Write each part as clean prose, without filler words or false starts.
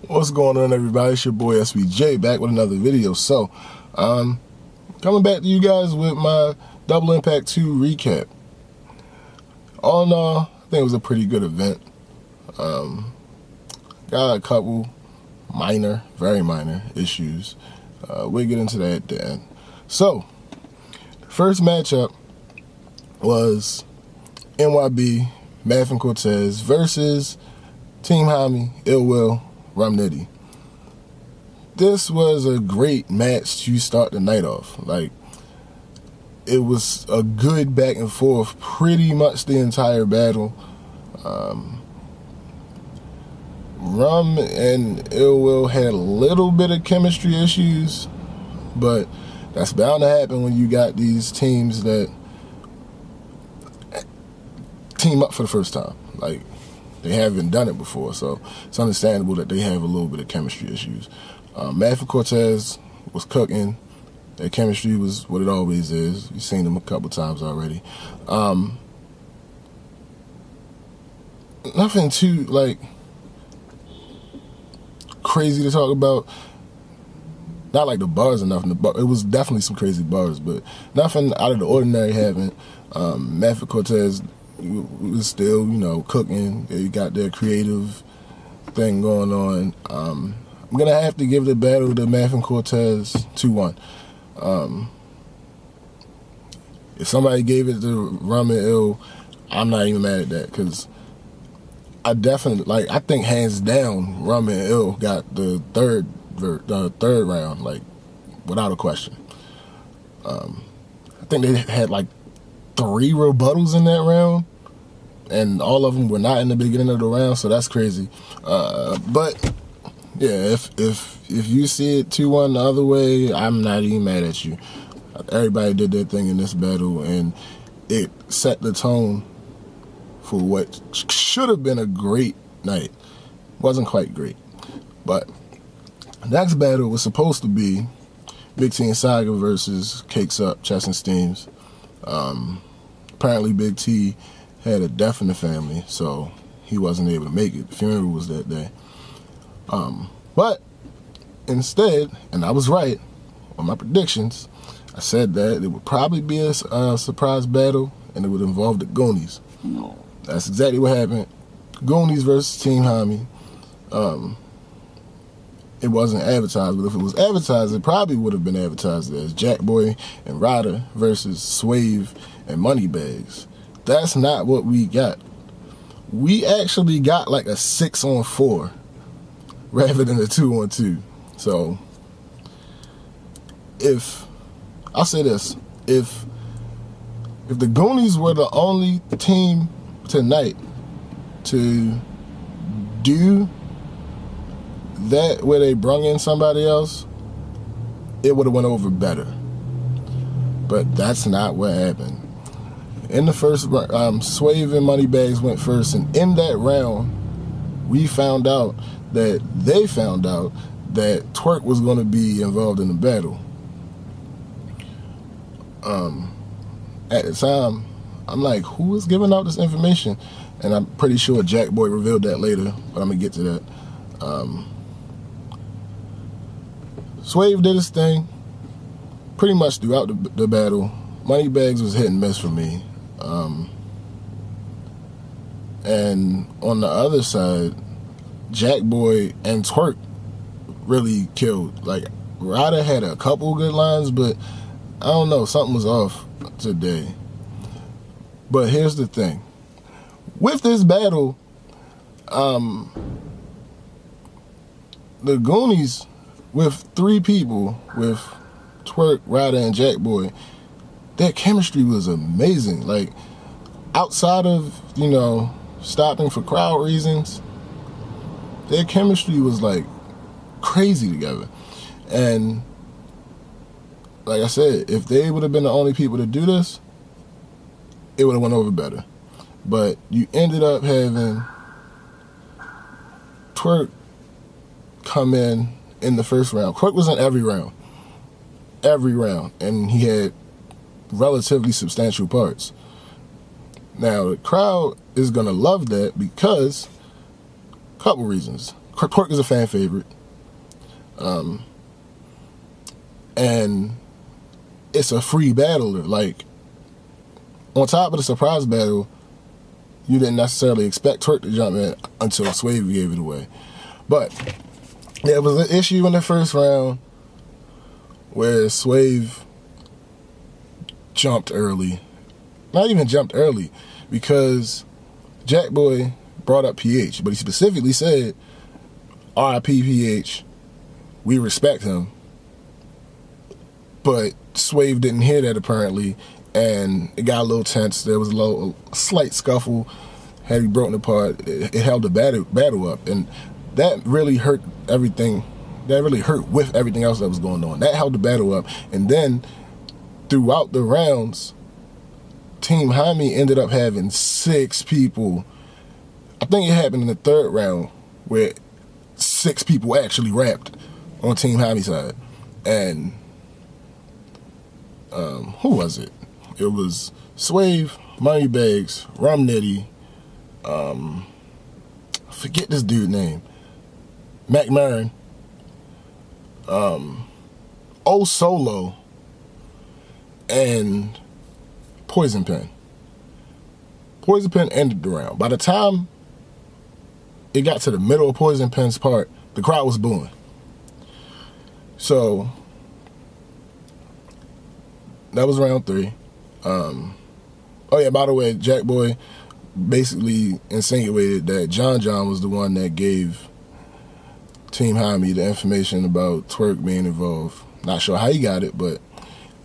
What's going on, everybody? It's your boy SBJ back with another video. So, coming back to you guys with my Double Impact 2 recap. All in all, I think it was a pretty good event. Got a couple minor, very minor issues. We'll get into that at the end. So, first matchup was NYB, Math and Cortez versus Team Hami, Ill Will, Rum Nitty. This was a great match to start the night off. Like, it was a good back and forth pretty much the entire battle. Rum and Ill Will had a little bit of chemistry issues, but that's bound to happen when you got these teams that team up for the first time. Like, they haven't done it before, so it's understandable that they have a little bit of chemistry issues. Math and Cortez was cooking. Their chemistry was what it always is. You've seen them a couple times already. Nothing too, like, crazy to talk about. Not like the bars or nothing. It was definitely some crazy bars, but nothing out of the ordinary happened. Math and Cortez was still, cooking. They got their creative thing going on. I'm going to have to give the battle to Math and Cortez 2-1. If somebody gave it to Rum and Ill, I'm not even mad at that, because I definitely, I think hands down, Rum and Ill got the third round, without a question. I think they had 3 rebuttals in that round, and all of them were not in the beginning of the round, so that's crazy. But yeah, if you see it 2-1 the other way, I'm not even mad at you. Everybody did their thing in this battle, and it set the tone for what should have been a great night. Wasn't quite great, but the next battle was supposed to be Big T and Saga versus Cakes Up, Chest and Steams. Apparently Big T had a death in the family, so he wasn't able to make it. The funeral was that day. But instead, and I was right on my predictions, I said that it would probably be a surprise battle, and it would involve the Goonies. That's exactly what happened. Goonies versus Team Hami. It wasn't advertised, but if it was advertised, it probably would have been advertised as Jackboy and Ryder versus Swave and Moneybags. That's not what we got. We actually got a 6-on-4 rather than a 2-on-2. So, I'll say this, if the Goonies were the only team tonight to do that where they brung in somebody else, it would have went over better. But that's not what happened. In the first round, Swave and Moneybags went first, and in that round, they found out that Twerk was going to be involved in the battle. At the time, I'm like, who is giving out this information? And I'm pretty sure Jackboy revealed that later, but I'm going to get to that. Swave did his thing pretty much throughout the battle. Moneybags was hit and miss for me. And on the other side, Jackboy and Twerk really killed. Ryder had a couple good lines, but I don't know, something was off today. But here's the thing. With this battle, the Goonies, with 3 people, with Twerk, Ryder, and Jackboy, their chemistry was amazing. Outside of, stopping for crowd reasons, their chemistry was, crazy together. And, like I said, if they would have been the only people to do this, it would have went over better. But you ended up having Twerk come in the first round. Twerk was in every round, and he had relatively substantial parts. Now, the crowd is going to love that because, a couple reasons. Twerk is a fan favorite. And it's a free battler. Like, on top of the surprise battle, you didn't necessarily expect Twerk to jump in until Swave gave it away. But there was an issue in the first round where Swave jumped early. Not even jumped early, because Jack Boy brought up PH, but he specifically said, RIP PH, we respect him. But Swave didn't hear that apparently, and it got a little tense. There was a slight scuffle. Had he broken apart, it held the battle up, and that really hurt everything. That really hurt with everything else that was going on. That held the battle up, and then throughout the rounds, Team Jaime ended up having 6 people. I think it happened in the third round where 6 people actually rapped on Team Jaime's side, and who was it? It was Swave, Moneybags, Rum Nitty, forget this dude's name, Mac Maron, O Solo, and Poison Pen. Poison Pen ended the round. By the time it got to the middle of Poison Pen's part, the crowd was booing. So that was round 3. Oh yeah, by the way, Jack Boy basically insinuated that John John was the one that gave Team Jaime the information about Twerk being involved. Not sure how he got it, but,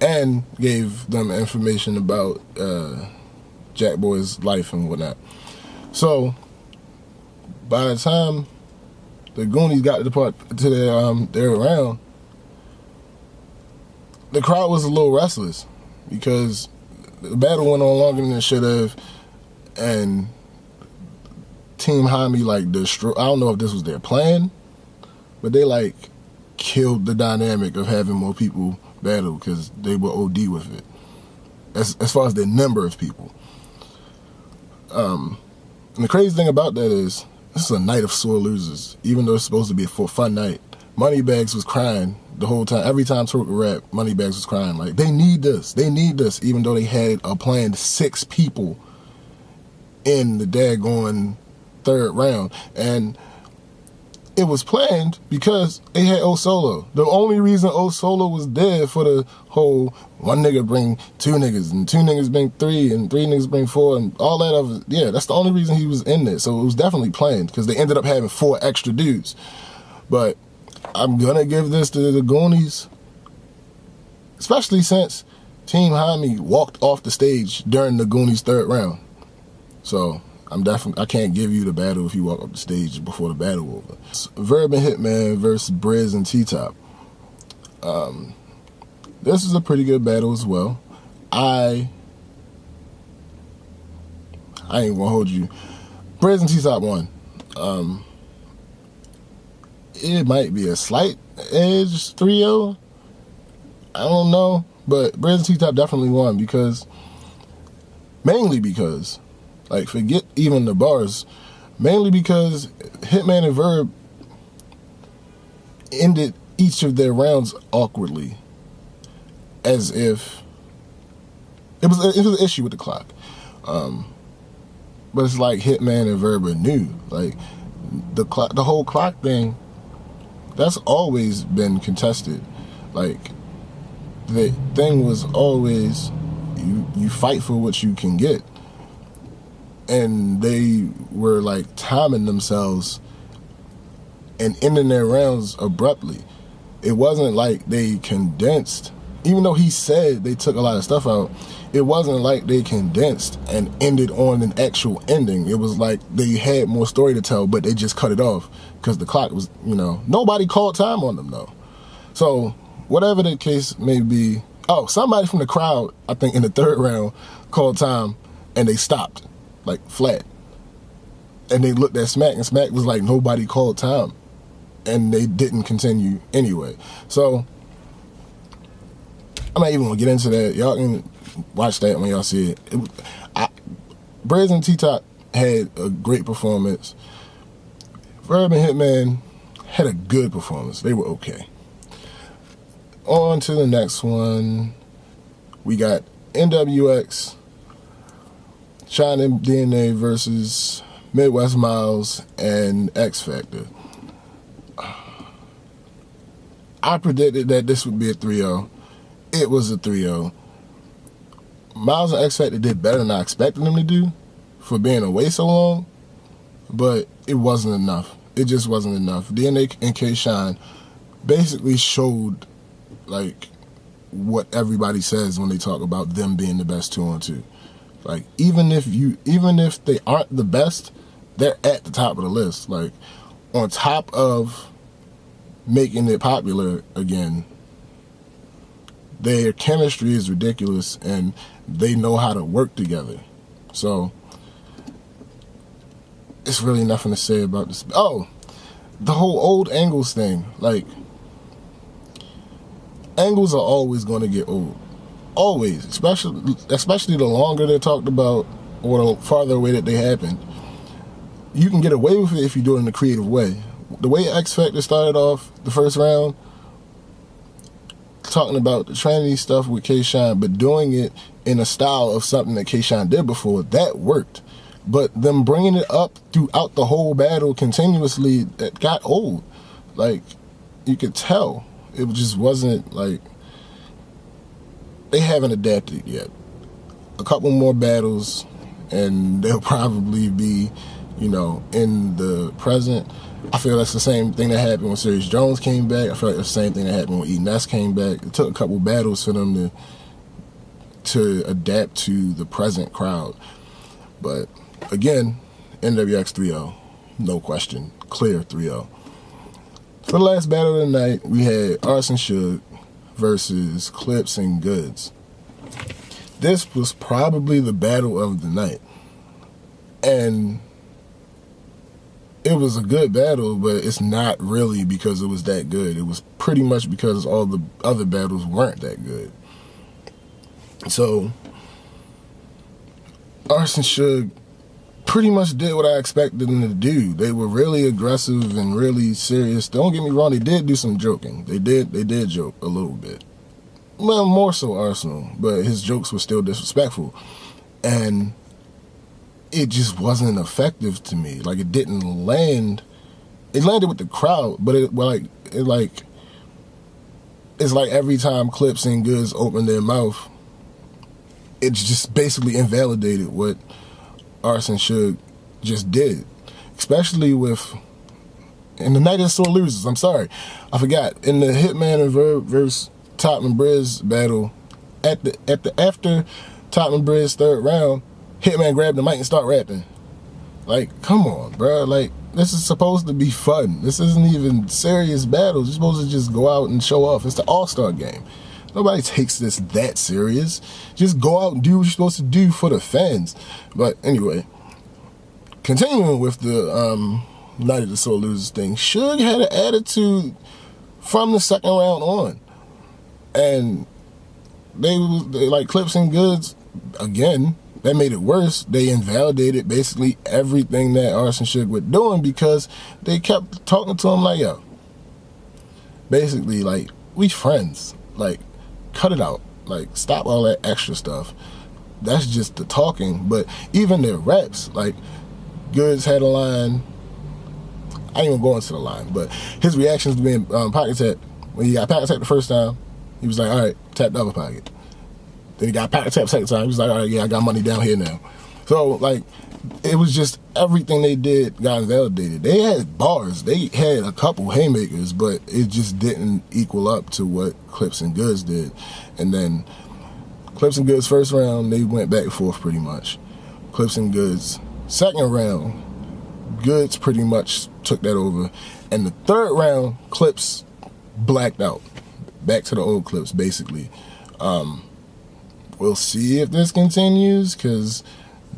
and gave them information about Jack Boy's life and whatnot. So by the time the Goonies got to the part to their round, the crowd was a little restless because the battle went on longer than it should have, and Team Jaime like destroyed. I don't know if this was their plan, but they like killed the dynamic of having more people battle because they were OD with it. As far as the number of people. And the crazy thing about that is this is a night of sore losers, even though it's supposed to be a fun night. Moneybags was crying the whole time. Every time Twerk would rap, Moneybags was crying like, they need this, even though they had a planned 6 people in the daggone third round. And it was planned because they had O Solo. The only reason O Solo was there for the whole one nigga bring 2 niggas and 2 niggas bring 3 and 3 niggas bring 4 and all that other, yeah, that's the only reason he was in there. So it was definitely planned because they ended up having 4 extra dudes. But I'm gonna give this to the Goonies, especially since Team Jaime walked off the stage during the Goonies' third round. So I can't give you the battle if you walk up the stage before the battle over. Verb and Hitman versus Briz and T-Top. This is a pretty good battle as well. I ain't gonna hold you. Briz and T-Top won. It might be a slight edge 3-0. I don't know. But Briz and T-Top definitely won mainly because, like, forget even the bars, mainly because Hitman and Verb ended each of their rounds awkwardly, as if it was an issue with the clock. But it's like Hitman and Verb are new. Like, the whole clock thing, that's always been contested. Like, the thing was always you fight for what you can get. And they were like timing themselves and ending their rounds abruptly. It wasn't like they condensed. Even though he said they took a lot of stuff out, it wasn't like they condensed and ended on an actual ending. It was like they had more story to tell, but they just cut it off because the clock was, nobody called time on them though. So whatever the case may be, somebody from the crowd, I think in the third round, called time and they stopped, like flat. And they looked at Smack and Smack was like, nobody called time. And they didn't continue anyway. So I'm not even gonna get into that. Y'all can watch that when y'all see it. Briz and T-Top had a great performance. Verb and Hitman had a good performance. They were okay. On to the next one. We got NWX, Shine DNA versus Midwest Miles and X Factor. I predicted that this would be a 3-0. It was a 3-0. Miles and X Factor did better than I expected them to do for being away so long, but it wasn't enough. It just wasn't enough. DNA and K-Shine basically showed like what everybody says when they talk about them being the best 2-on-2. Like even if they aren't the best, they're at the top of the list. Like on top of making it popular again, their chemistry is ridiculous and they know how to work together. So it's really nothing to say about this. Oh, the whole old Angles thing. Like, Angles are always going to get old. Always. Especially the longer they're talked about or the farther away that they happen. You can get away with it if you do it in a creative way. The way X Factor started off the first round, talking about the Trinity stuff with K-Shine, but doing it in a style of something that K-Shine did before, that worked. But them bringing it up throughout the whole battle continuously, it got old. Like, you could tell. It just wasn't, like, they haven't adapted yet. A couple more battles, and they'll probably be, you know, in the present. I feel that's the same thing that happened when Serious Jones came back. I feel like that's the same thing that happened when E-Ness came back. It took a couple battles for them to adapt to the present crowd. But again, NWX 3-0, no question, clear 3-0. For the last battle of the night, we had Arson Suge versus Clips and Goods. This was probably the battle of the night. And it was a good battle, but it's not really because it was that good. It was pretty much because all the other battles weren't that good. So, Arson Suge pretty much did what I expected them to do. They were really aggressive and really serious. Don't get me wrong, they did do some joking. They did joke a little bit. Well, more so Arsenal, but his jokes were still disrespectful. And it just wasn't effective to me. Like, it didn't land. It landed with the crowd, but it's like every time Clips and Goods open their mouth, it just basically invalidated what Arson Suge just did. Especially with, in the Night of Sore Losers, I'm sorry, I forgot, in the Hitman and Verb versus Top and Briz battle, after Top and Briz third round, Hitman grabbed the mic and start rapping. Like, come on, bro. Like, this is supposed to be fun. This isn't even serious battles. You're supposed to just go out and show off. It's the All-Star game. Nobody takes this that serious. Just go out and do what you're supposed to do for the fans. But anyway, continuing with the Night of the Sore Losers thing, Suge had an attitude from the second round on. And they like Clips and Goods, again, that made it worse. They invalidated basically everything that Arson Suge was doing because they kept talking to him like, yo, basically, like, we friends. Like, cut it out. Like, stop all that extra stuff. That's just the talking. But even their raps, like, Goods had a line. I ain't even going to the line, but his reactions to being pocket tapped, when he got pocket tapped the first time, he was like, all right, tap the other pocket. Then he got pocket tapped second time. He was like, all right, yeah, I got money down here now. So, like, it was just everything they did got invalidated. They had bars. They had a couple haymakers, but it just didn't equal up to what Clips and Goods did. And then Clips and Goods first round, they went back and forth pretty much. Clips and Goods second round, Goods pretty much took that over. And the third round, Clips blacked out. Back to the old Clips, basically. We'll see if this continues, because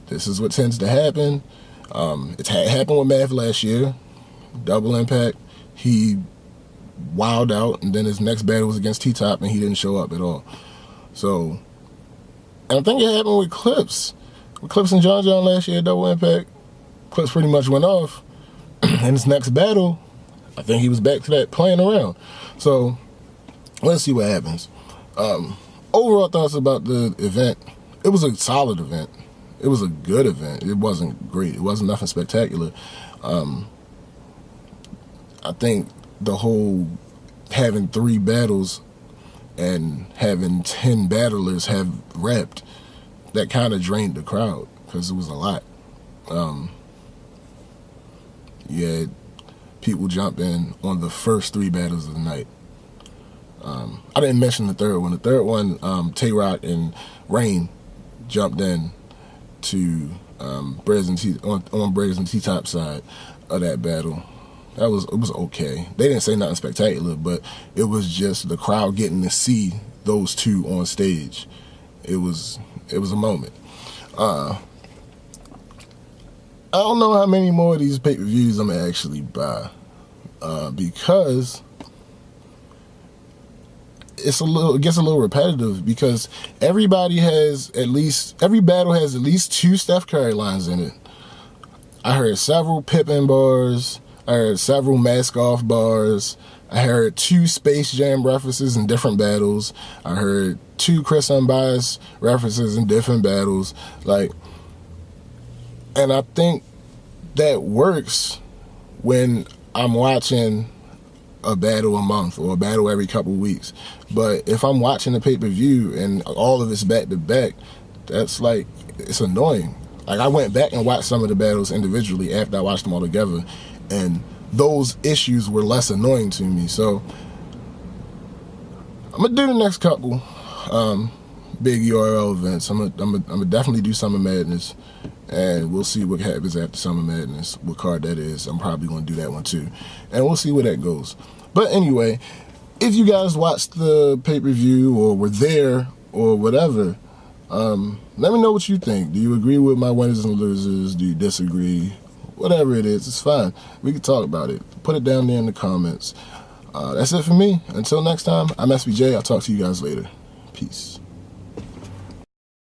this is what tends to happen. It happened with Math last year. Double Impact. He wowed out, and then his next battle was against T-Top, and he didn't show up at all. So, and I think it happened with Clips. With Clips and John last year, Double Impact, Clips pretty much went off. in his next battle, I think he was back to that playing around. So let's see what happens. Overall thoughts about the event. It was a solid event. It was a good event. It wasn't great. It wasn't nothing spectacular. I think the whole having 3 battles and having 10 battlers have repped, that kind of drained the crowd because it was a lot. You had people jump in on the first 3 battles of the night. I didn't mention the third one. The third one, Tay-Rock and Rain jumped in to Briggs and on Briggs and T-Top side of that battle. It was okay. They didn't say nothing spectacular, but it was just the crowd getting to see those 2 on stage. It was a moment. I don't know how many more of these pay-per-views I'm gonna actually buy, because it gets a little repetitive, because every battle has at least 2 Steph Curry lines in it. I heard several Pippen bars. I heard several Mask Off bars. I heard 2 Space Jam references in different battles. I heard 2 Chris Unbiased references in different battles. And I think that works when I'm watching a battle a month or a battle every couple weeks. But if I'm watching a pay-per-view and all of it's back-to-back, that's it's annoying. I went back and watched some of the battles individually after I watched them all together, and those issues were less annoying to me. So I'm gonna do the next couple big URL events. I'm gonna definitely do Summer Madness, and we'll see what happens after Summer Madness, what card that is. I'm probably gonna do that one too, and we'll see where that goes. But anyway, if you guys watched the pay-per-view or were there or whatever, let me know what you think. Do you agree with my winners and losers? Do you disagree? Whatever it is, it's fine. We can talk about it. Put it down there in the comments. That's it for me. Until next time, I'm SBJ. I'll talk to you guys later. Peace.